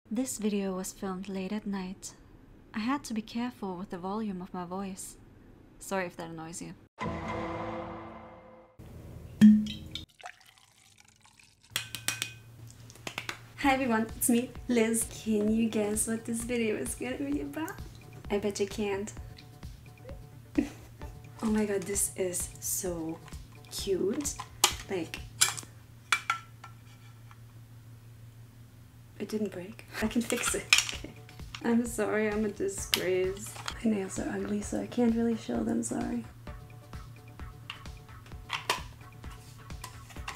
This video was filmed late at night. I had to be careful with the volume of my voice. Sorry if that annoys you. Hi everyone, it's me, Liz. Can you guess what this video is gonna be about? I bet you can't. Oh my god, this is so cute. Like, it didn't break. I can fix it. Okay. I'm sorry, I'm a disgrace. My nails are ugly, so I can't really show them, sorry.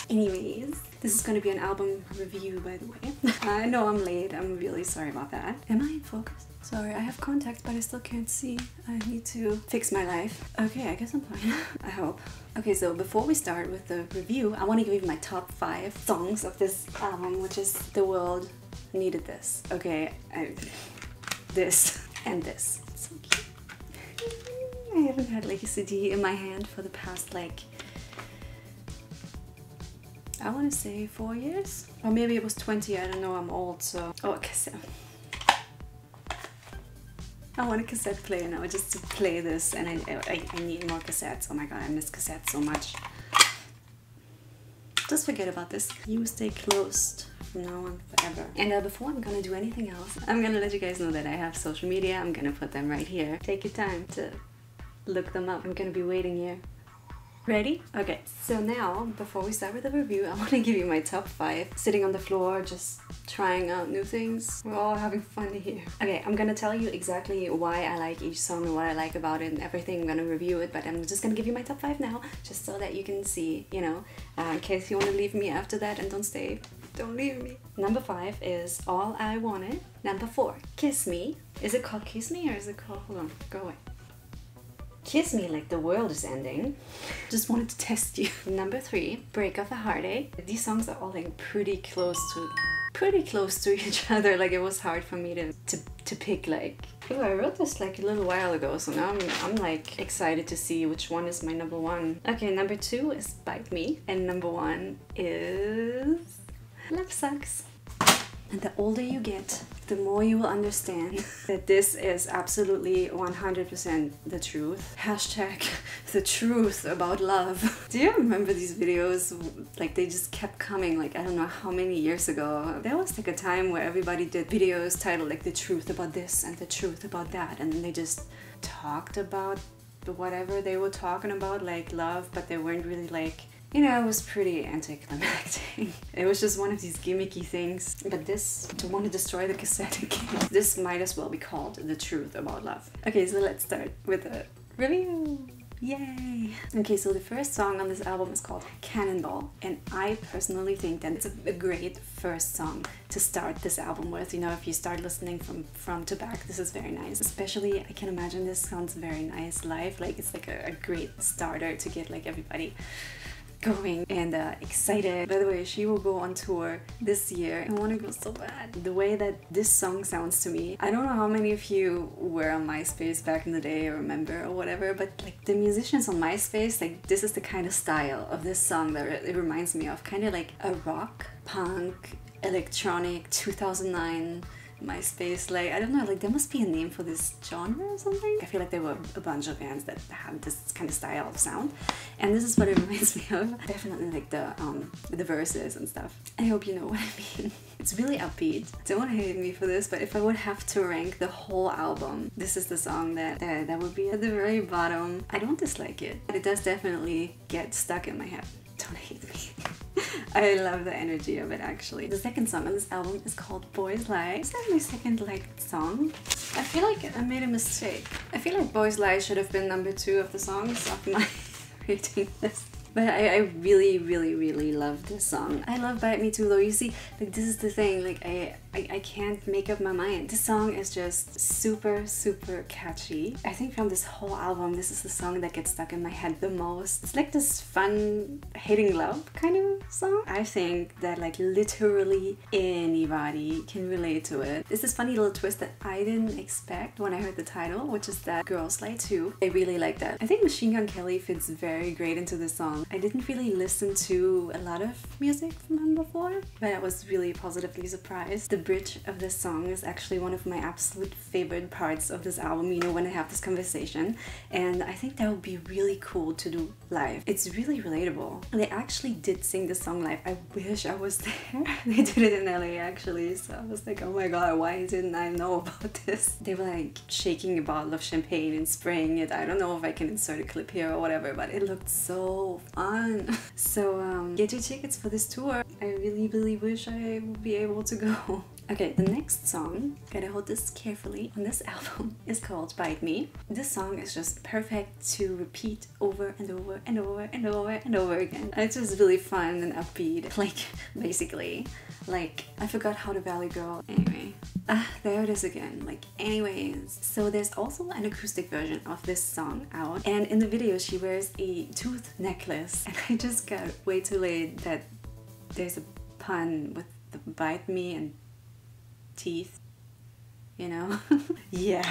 Anyways, this is gonna be an album review, by the way. I know I'm late, I'm really sorry about that. Am I in focus? Sorry, I have contacts, but I still can't see. I need to fix my life. Okay, I guess I'm fine. I hope. Okay, so before we start with the review, I want to give you my top 5 songs of this album, which is The World Needed This. Okay, this and this. It's so cute. I haven't had like a CD in my hand for the past like, I want to say 4 years? Or maybe it was 20, I don't know, I'm old, so... Oh, a cassette. I want a cassette player now just to play this, and I need more cassettes. Oh my god, I miss cassettes so much. Just forget about this. You stay closed from now on forever. And before I'm gonna do anything else, I'm gonna let you guys know that I have social media. I'm gonna put them right here. Take your time to look them up. I'm gonna be waiting here. Ready? Okay, so now, before we start with the review, I want to give you my top 5. Sitting on the floor, just trying out new things. We're all having fun here. Okay, I'm gonna tell you exactly why I like each song and what I like about it and everything. I'm gonna review it, but I'm just gonna give you my top 5 now, just so that you can see, you know, in case you want to leave me after that and don't stay. Don't leave me. Number 5 is All I Wanted. Number 4, Kiss Me. Is it called Kiss Me or is it called... Hold on, go away. Kiss Me Like the World Is Ending. Just wanted to test you. Number 3, Break of a Heartache. These songs are all like pretty close to each other. Like, it was hard for me to pick like... Oh, I wrote this like a little while ago, so now I'm like excited to see which one is my number 1. Okay, number 2 is Bite Me, and number 1 is Love Sucks. And the older you get, the more you will understand that this is absolutely 100% the truth. Hashtag the truth about love. Do you remember these videos? Like, they just kept coming, like, I don't know how many years ago. There was like a time where everybody did videos titled like the truth about this and the truth about that, and then they just talked about whatever they were talking about, like love, but they weren't really like... You know, it was pretty anticlimactic. It was just one of these gimmicky things. But this, to want to destroy the cassette again, this might as well be called The Truth About Love. Okay, so let's start with a review. Yay! Okay, so the first song on this album is called Cannonball, and I personally think that it's a great first song to start this album with. You know, if you start listening from front to back, this is very nice. Especially, I can imagine this sounds very nice live. Like, it's like a great starter to get like everybody going and excited. By the way, she will go on tour this year. I want to go so bad. The way that this song sounds to me, I don't know how many of you were on MySpace back in the day or remember or whatever, but like the musicians on MySpace, like this is the kind of style of this song that it reminds me of. Kind of like a rock, punk, electronic, 2009 MySpace, like, I don't know, like there must be a name for this genre or something. I feel like there were a bunch of bands that had this kind of style of sound, and this is what it reminds me of. Definitely like the verses and stuff. I hope you know what I mean. It's really upbeat. Don't hate me for this, but if I would have to rank the whole album, this is the song that would be at the very bottom. I don't dislike it, but it does definitely get stuck in my head. Don't hate me. I love the energy of it, actually. The second song on this album is called Boys Lie. Is that my second liked song? I feel like I made a mistake. I feel like Boys Lie should have been number 2 of the songs of my rating list. But I really, really, really love this song. I love Bite Me too, though. You see, like, this is the thing, like, I can't make up my mind. This song is just super, super catchy. I think from this whole album, this is the song that gets stuck in my head the most. It's like this fun, hating love kind of song. I think that, like, literally anybody can relate to it. It's this funny little twist that I didn't expect when I heard the title, which is that Girls Lie Too. I really like that. I think Machine Gun Kelly fits very great into this song. I didn't really listen to a lot of music from him before, but I was really positively surprised. The bridge of this song is actually one of my absolute favorite parts of this album, you know, when I have this conversation, and I think that would be really cool to do live. It's really relatable. They actually did sing the song live. I wish I was there. They did it in LA actually, so I was like, oh my god, why didn't I know about this? They were like shaking a bottle of champagne and spraying it. I don't know if I can insert a clip here or whatever, but it looked so fun. So get your tickets for this tour. I really wish I would be able to go. Okay, the next song, gotta hold this carefully, on this album is called Bite Me. This song is just perfect to repeat over and over and over and over and over again. It's just really fun and upbeat, like, basically. Like, I forgot how to Valley Girl. Anyway, there it is again. Like, anyways. So there's also an acoustic version of this song out, and in the video she wears a tooth necklace, and I just got way too late that there's a pun with the bite me and teeth, you know? Yeah.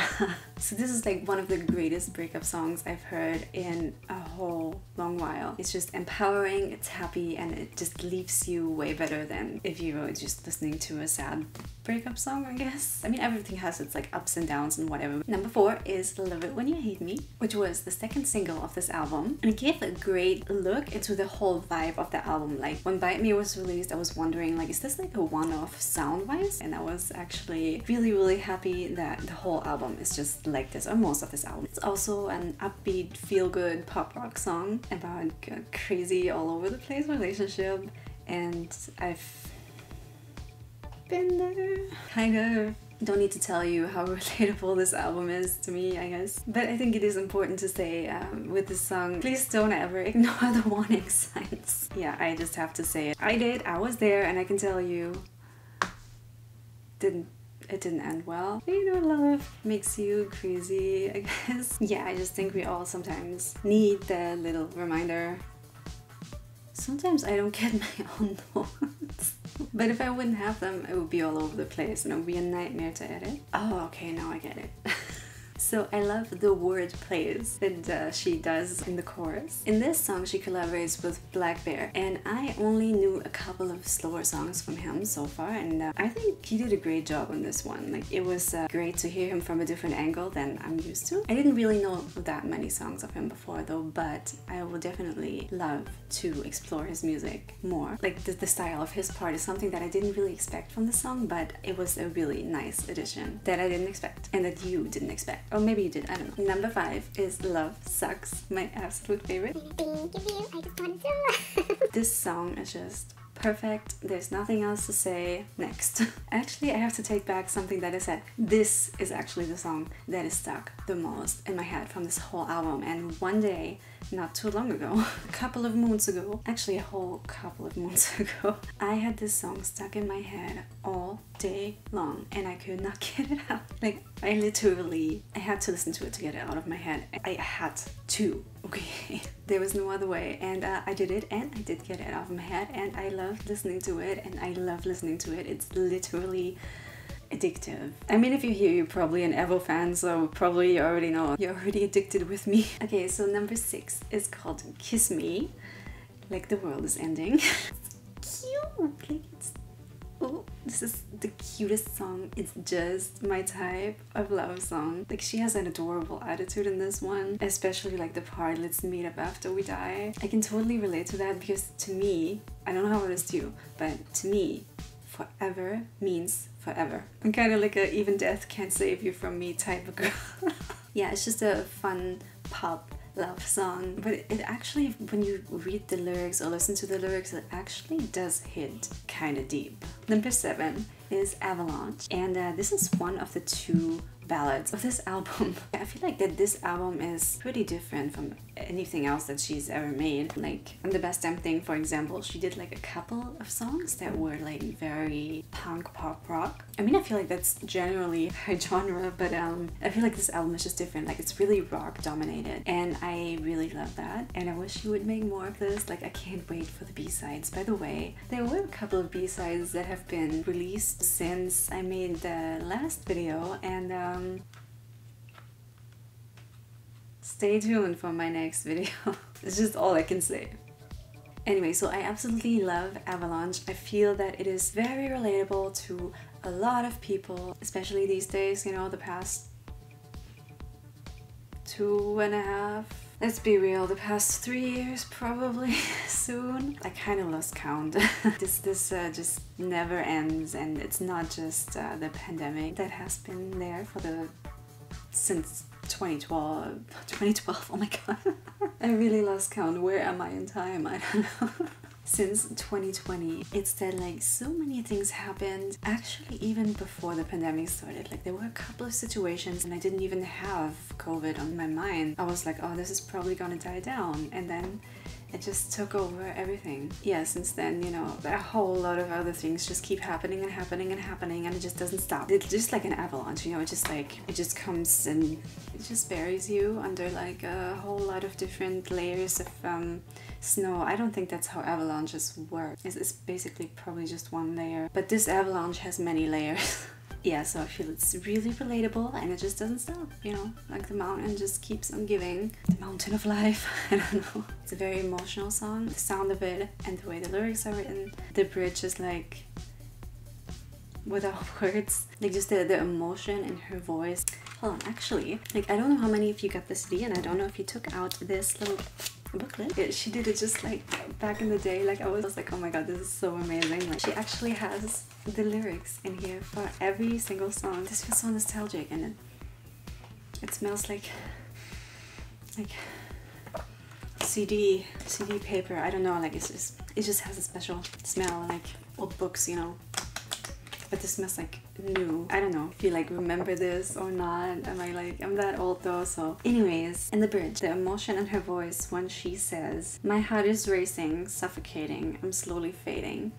So this is like one of the greatest breakup songs I've heard in a whole long while. It's just empowering, it's happy, and it just leaves you way better than if you were just listening to a sad breakup song, I guess. I mean, everything has its like ups and downs and whatever. Number 4 is Love It When You Hate Me, which was the second single of this album, and it gave a great look into the whole vibe of the album. Like, when Bite Me was released, I was wondering, like, is this like a one-off sound-wise? And I was actually really happy that the whole album is just like this, or most of this album. It's also an upbeat, feel-good pop rock song about a crazy all over the place relationship, and I've been there, kind of. Don't need to tell you how relatable this album is to me, I guess. But I think it is important to say with this song, please don't ever ignore the warning signs. Yeah, I just have to say it. I did, I was there, and I can tell you, it didn't end well. You know, love makes you crazy, I guess. Yeah, I just think we all sometimes need the little reminder. Sometimes I don't get my own notes. But if I wouldn't have them, it would be all over the place and it would be a nightmare to edit. Oh, okay, now I get it. So I love the word plays that she does in the chorus. In this song, she collaborates with Black Bear, and I only knew a couple of slower songs from him so far, and I think he did a great job on this one. Like, it was great to hear him from a different angle than I'm used to. I didn't really know that many songs of him before though, but I will definitely love to explore his music more. Like, the style of his part is something that I didn't really expect from the song, but it was a really nice addition that I didn't expect and that you didn't expect. Or maybe you did, I don't know. Number 5 is Love Sucks, my absolute favorite. This song is just perfect. There's nothing else to say. Next. Actually, I have to take back something that I said. This is actually the song that is stuck the most in my head from this whole album. And one day, not too long ago, a couple of moons ago, actually a whole couple of months ago, I had this song stuck in my head all day long and I could not get it out. Like, I had to listen to it to get it out of my head. I had to, okay? There was no other way, and I did it, and I did get it out of my head, and I loved listening to it, and I love listening to it. It's literally addictive. I mean, if you're here, you're probably an Avril fan, so probably you already know. You're already addicted with me. Okay, so number 6 is called Kiss Me, like the world is ending. It's cute, like it's... Oh, this is the cutest song. It's just my type of love song. Like, she has an adorable attitude in this one, especially like the part, let's meet up after we die. I can totally relate to that because to me, I don't know how it is to you, but to me, forever means forever. I'm kind of like a even death can't save you from me type of girl. Yeah, it's just a fun pop love song, but it actually, when you read the lyrics or listen to the lyrics, it actually does hit kind of deep. Number 7 is Avalanche, and this is one of the 2 ballads of this album. I feel like that this album is pretty different from anything else that she's ever made. Like, on The Best Damn Thing, for example, she did like a couple of songs that were like very punk pop rock. I mean, I feel like that's generally her genre, but I feel like this album is just different. Like, it's really rock dominated, and I really love that, and I wish she would make more of this. Like, I can't wait for the B-sides. By the way, there were a couple of B-sides that have been released since I made the last video, and stay tuned for my next video. It's just all I can say. Anyway, so I absolutely love Avalanche. I feel that it is very relatable to a lot of people, especially these days, you know, the past 2.5, let's be real, the past 3 years probably soon. I kind of lost count. This just never ends, and it's not just the pandemic that has been there since 2012. Oh my god. I really lost count. Where am I in time? I don't know. Since 2020, it's that like so many things happened. Actually, even before the pandemic started, like there were a couple of situations and I didn't even have COVID on my mind. I was like, oh, this is probably gonna die down, and then it just took over everything. Yeah, since then, you know, a whole lot of other things just keep happening and happening and happening, and it just doesn't stop. It's just like an avalanche, you know, it just comes and it just buries you under like a whole lot of different layers of snow. I don't think that's how avalanches work. It's basically probably just one layer, but this avalanche has many layers. Yeah, so I feel it's really relatable, and it just doesn't stop, you know, like the mountain just keeps on giving. The mountain of life, I don't know. It's a very emotional song. The sound of it and the way the lyrics are written, the bridge is like without words, like just the emotion in her voice. Hold on, actually, like I don't know how many of you got the CD, and I don't know if you took out this little booklet. She did it just like back in the day. Like I was like, oh my god, this is so amazing. Like she actually has the lyrics in here for every single song. This feels so nostalgic, and it smells like CD paper. I don't know, like it just has a special smell, like old books, you know. But this smells like new. I don't know if you like remember this or not. I'm that old though. So anyways, in the bridge, the emotion in her voice when she says, my heart is racing, suffocating, I'm slowly fading.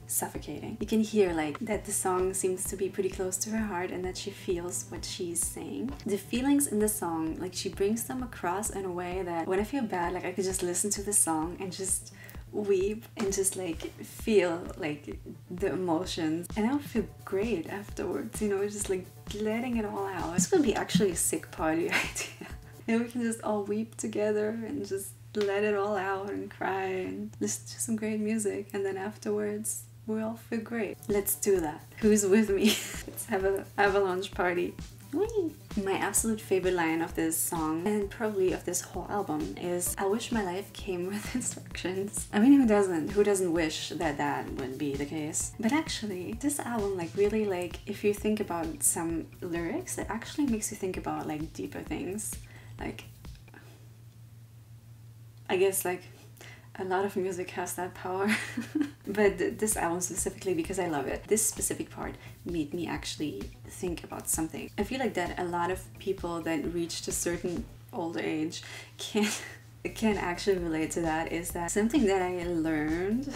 Suffocating. You can hear like that the song seems to be pretty close to her heart, and that she feels what she's saying. The feelings in the song, like she brings them across in a way that when I feel bad, like I could just listen to the song and just weep and just like feel like the emotions, and I'll feel great afterwards, you know, just like letting it all out. This would be actually a sick party idea. And we can just all weep together and just let it all out and cry and listen to some great music, and then afterwards we all feel great. Let's do that. Who's with me? Let's have an avalanche party. Whee! My absolute favorite line of this song, and probably of this whole album, is I wish my life came with instructions. I mean, who doesn't wish that would be the case? But actually, this album, like really, like if you think about some lyrics, it actually makes you think about like deeper things. Like, I guess like a lot of music has that power. But this album specifically, because I love it, this specific part made me actually think about something. I feel like that a lot of people that reached a certain older age can actually relate to that. Is that something that I learned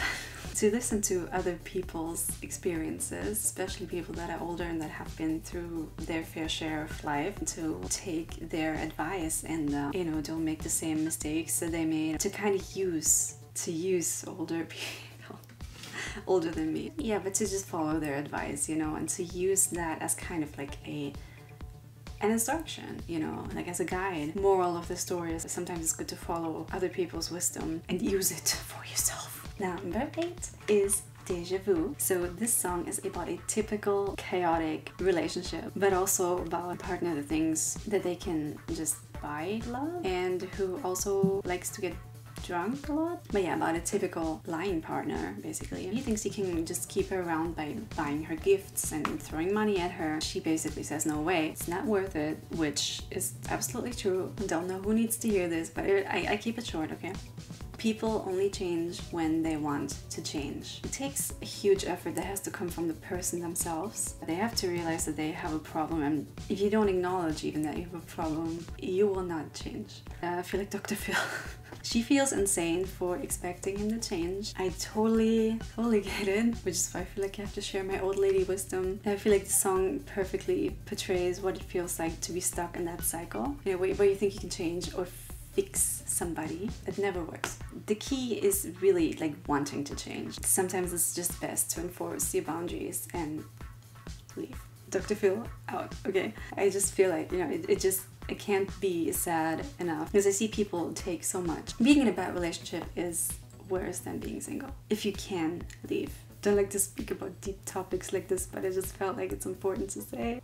to listen to other people's experiences, especially people that are older and that have been through their fair share of life, to take their advice and you know, don't make the same mistakes that they made, to kind of use older people older than me, yeah, but to just follow their advice, you know, and to use that as kind of like an instruction, you know, like as a guide. Moral of the story is sometimes it's good to follow other people's wisdom and use it for yourself. Number 8 is Deja Vu. So this song is about a typical chaotic relationship, but also about a partner that thinks that they can just buy love, and who also likes to get drunk a lot. But yeah, about a typical lying partner, basically. He thinks he can just keep her around by buying her gifts and throwing money at her. She basically says no way, it's not worth it, which is absolutely true. I don't know who needs to hear this, but I keep it short, okay? People only change when they want to change. It takes a huge effort that has to come from the person themselves. They have to realize that they have a problem, and if you don't acknowledge even that you have a problem, you will not change. I feel like Dr. Phil. She feels insane for expecting him to change. I totally get it, which is why I feel like I have to share my old lady wisdom. I feel like the song perfectly portrays what it feels like to be stuck in that cycle, you know, where you think you can change or fix somebody. It never works. The key is really like wanting to change. Sometimes it's just best to enforce your boundaries and leave. Dr. Phil out, okay? I just feel like, you know, it can't be sad enough, because I see people take so much. Being in a bad relationship is worse than being single. If you can leave, don't like to speak about deep topics like this, but I just felt like it's important to say.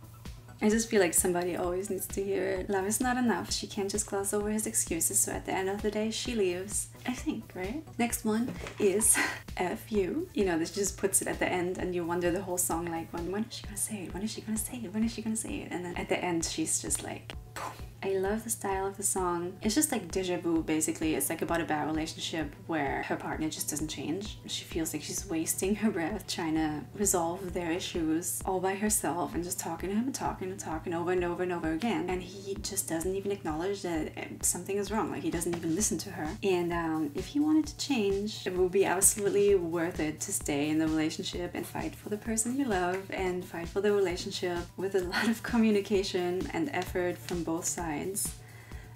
I just feel like somebody always needs to hear it. Love is not enough. She can't just gloss over his excuses, so at the end of the day, she leaves. I think, right? Next one is F you. You know, this just puts it at the end and you wonder the whole song like, when is she gonna say it? When is she gonna say it? When is she gonna say it? And then at the end, she's just like, boom. I love the style of the song. It's just like Deja Vu, basically. It's like about a bad relationship where her partner just doesn't change. She feels like she's wasting her breath trying to resolve their issues all by herself and just talking to him and talking and talking over and over and over again. And he just doesn't even acknowledge that something is wrong. Like, he doesn't even listen to her. And if he wanted to change, it would be absolutely worth it to stay in the relationship and fight for the person you love and fight for the relationship with a lot of communication and effort from both sides.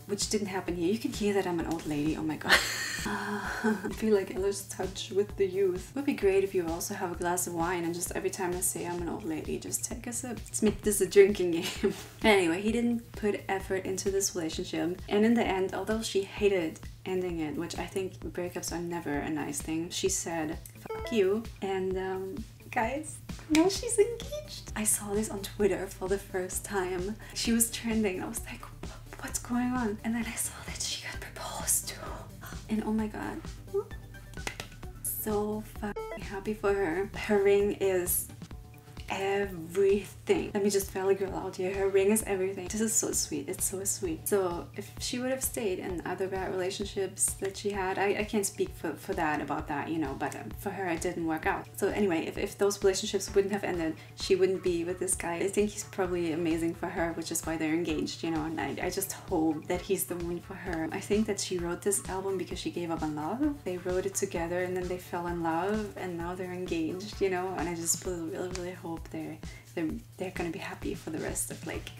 Which didn't happen here. You can hear that I'm an old lady. Oh my god. I feel like I lost touch with the youth. It would be great if you also have a glass of wine and just every time I say I'm an old lady, just take a sip. Let's make this a drinking game. Anyway, he didn't put effort into this relationship. And in the end, although she hated ending it, which I think breakups are never a nice thing, she said, fuck you. And guys, now she's engaged. I saw this on Twitter for the first time. She was trending. I was like, what's going on? And then I saw that she got proposed to. And oh my god. So fucking happy for her. Her ring is everything. Let me just fail a girl out here. Her ring is everything. This is so sweet. It's so sweet. So if she would have stayed in other bad relationships that she had, I can't speak for that about that, you know, but for her it didn't work out. So anyway, if those relationships wouldn't have ended, she wouldn't be with this guy. I think he's probably amazing for her, which is why they're engaged, you know, and I just hope that he's the one for her. I think that she wrote this album because she gave up on love. They wrote it together and then they fell in love and now they're engaged, you know, and I just really hope they're gonna be happy for the rest of like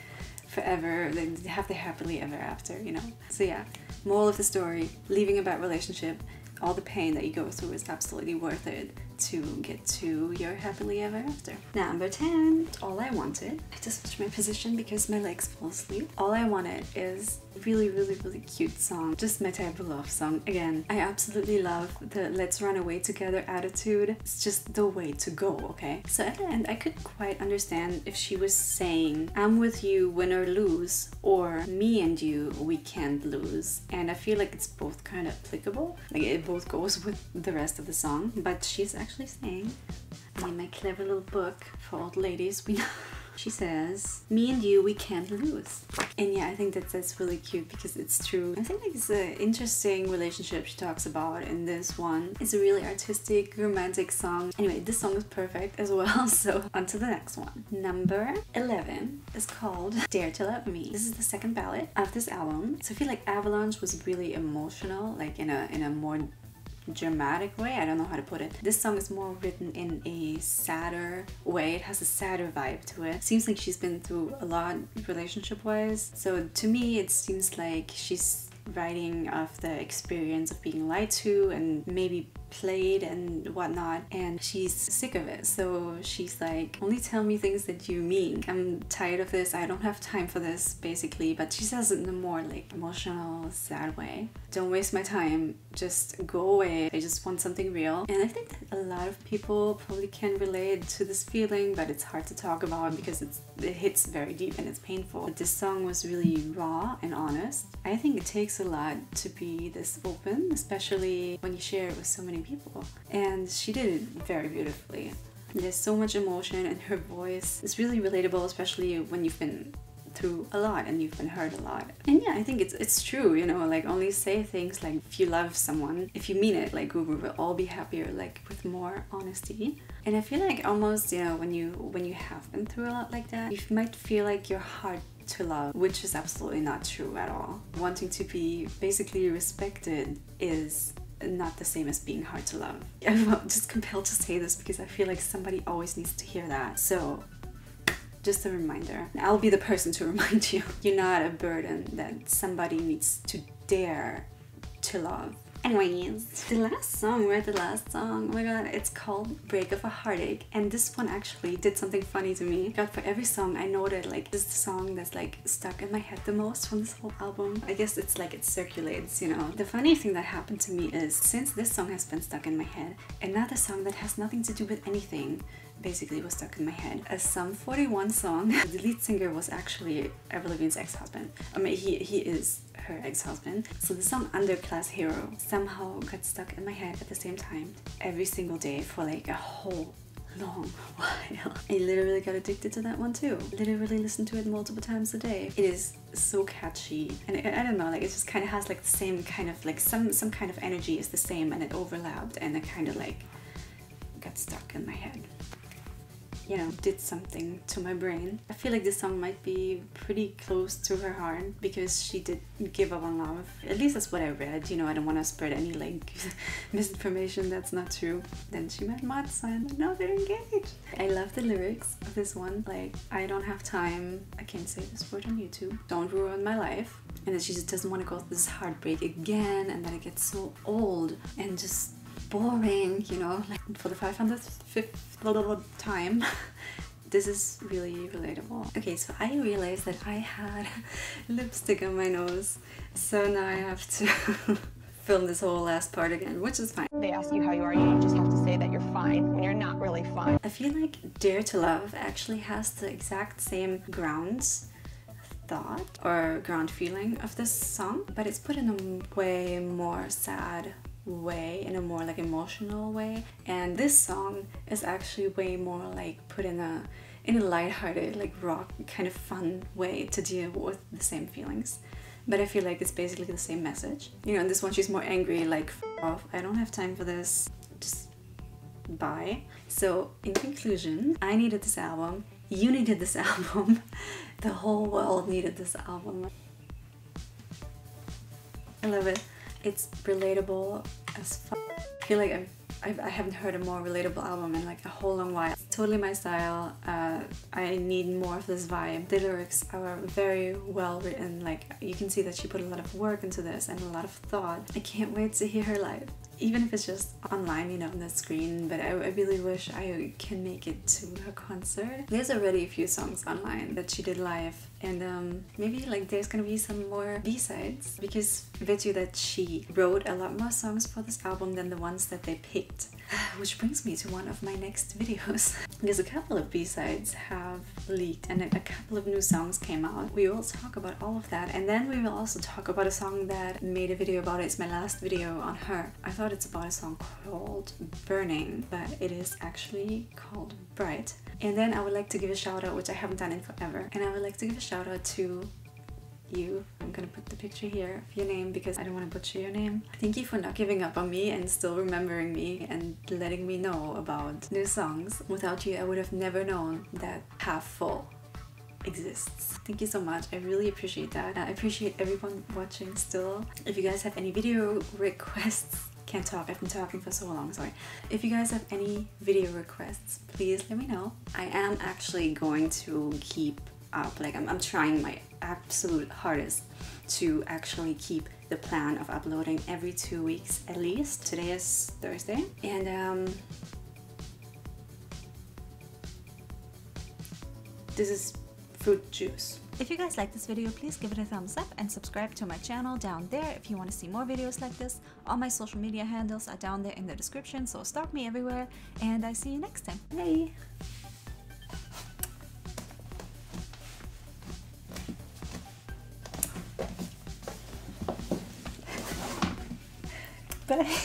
forever. They have the happily ever after, you know. So yeah, moral of the story, leaving a bad relationship, all the pain that you go through is absolutely worth it to get to your happily ever after. Number 10, All I Wanted. I just switched my position because my legs fall asleep. All I Wanted is really cute song. Just my type of love song. Again, I absolutely love the let's run away together attitude. It's just the way to go, okay? So at the end, I could quite understand if she was saying, I'm with you, win or lose, or me and you, we can't lose. And I feel like it's both kind of applicable. Like it both goes with the rest of the song, but she's actually saying, in my clever little book for old ladies, we know. She says, me and you, we can't lose. And yeah, I think that's really cute because it's true. I think it's an interesting relationship she talks about in this one. It's a really artistic, romantic song. Anyway, this song is perfect as well, so on to the next one. Number 11 is called Dare to Love Me. This is the second ballad of this album. So I feel like Avalanche was really emotional, like in a more dramatic way. I don't know how to put it. This song is more written in a sadder way. It has a sadder vibe to it. Seems like she's been through a lot relationship wise. So to me it seems like she's writing of the experience of being lied to and maybe played and whatnot, and she's sick of it. So she's like, only tell me things that you mean. I'm tired of this. I don't have time for this, basically. But she says it in a more like emotional, sad way. Don't waste my time. Just go away. I just want something real. And I think that a lot of people probably can relate to this feeling, but it's hard to talk about because it hits very deep and it's painful. But this song was really raw and honest. I think it takes a lot to be this open, especially when you share it with so many people, and she did it very beautifully. There's so much emotion and her voice is really relatable, especially when you've been through a lot and you've been hurt a lot. And yeah, I think it's true, you know, like only say things like if you love someone, if you mean it, like we will all be happier, like with more honesty. And I feel like almost, you know, when you have been through a lot like that, you might feel like you're hard to love, which is absolutely not true at all. Wanting to be basically respected is not the same as being hard to love. I'm just compelled to say this because I feel like somebody always needs to hear that. So just a reminder. I'll be the person to remind you. You're not a burden that somebody needs to dare to love. Anyways, the last song, oh my god, it's called Break of a Heartache, and this one actually did something funny to me. God, for every song I noted, like, this is the song that's like stuck in my head the most from this whole album. I guess it's like it circulates, you know. The funny thing that happened to me is, since this song has been stuck in my head, another song that has nothing to do with anything basically was stuck in my head. A Sum 41 song. The lead singer was actually Avril Lavigne's ex-husband. I mean, he is her ex-husband. So the song Underclass Hero somehow got stuck in my head at the same time every single day for like a whole long while. I literally got addicted to that one too. Literally listened to it multiple times a day. It is so catchy, and I don't know, like, it just kind of has like the same kind of like some kind of energy is the same, and it overlapped, and it kind of like got stuck in my head. You know, did something to my brain. I feel like this song might be pretty close to her heart because she did give up on love. At least that's what I read. You know, I don't want to spread any like misinformation that's not true. Then she met Mats and now they're engaged. I love the lyrics of this one. Like, I don't have time. I can't say this word on YouTube. Don't ruin my life. And then she just doesn't want to go through this heartbreak again, and then it gets so old and just boring, you know, like for the 505th time. This is really relatable. Okay, so I realized that I had lipstick on my nose, so now I have to film this whole last part again, which is fine. They ask you how you are, you just have to say that you're fine when you're not really fine. I feel like Dare to Love actually has the exact same grounds thought or ground feeling of this song, but it's put in a way more sad way, in a more like emotional way, and this song is actually way more like put in a lighthearted, like rock kind of fun way to deal with the same feelings. But I feel like it's basically the same message. You know, in this one she's more angry, like, F off, I don't have time for this, just bye. So in conclusion, I needed this album, you needed this album, the whole world needed this album. I love it. It's relatable as fuck. I feel like I haven't heard a more relatable album in like a whole long while. It's totally my style. I need more of this vibe. The lyrics are very well written. Like, you can see that she put a lot of work into this and a lot of thought. I can't wait to hear her live. Even if it's just online, you know, on the screen, but I really wish I can make it to her concert. There's already a few songs online that she did live, and maybe like there's gonna be some more B-sides, because I bet you that she wrote a lot more songs for this album than the ones that they picked. Which brings me to one of my next videos. Because a couple of B-sides have leaked and a couple of new songs came out. We will talk about all of that, and then we will also talk about a song that made a video about it. It's my last video on her. I thought it's about a song called Burning, but it is actually called Bright. And then I would like to give a shout out, which I haven't done in forever, and I would like to give a shout out to you. I'm gonna put the picture here of your name because I don't want to butcher your name. Thank you for not giving up on me and still remembering me and letting me know about new songs. Without you, I would have never known that Half Full exists. Thank you so much. I really appreciate that. I appreciate everyone watching still. If you guys have any video requests, can't talk, I've been talking for so long, sorry. If you guys have any video requests, please let me know. I am actually going to keep up, like I'm trying my absolute hardest to actually keep the plan of uploading every 2 weeks at least. Today is Thursday, and this is fruit juice. If you guys like this video, please give it a thumbs up and subscribe to my channel down there if you want to see more videos like this. All my social media handles are down there in the description, so stalk me everywhere, and I see you next time. Bye! Bye!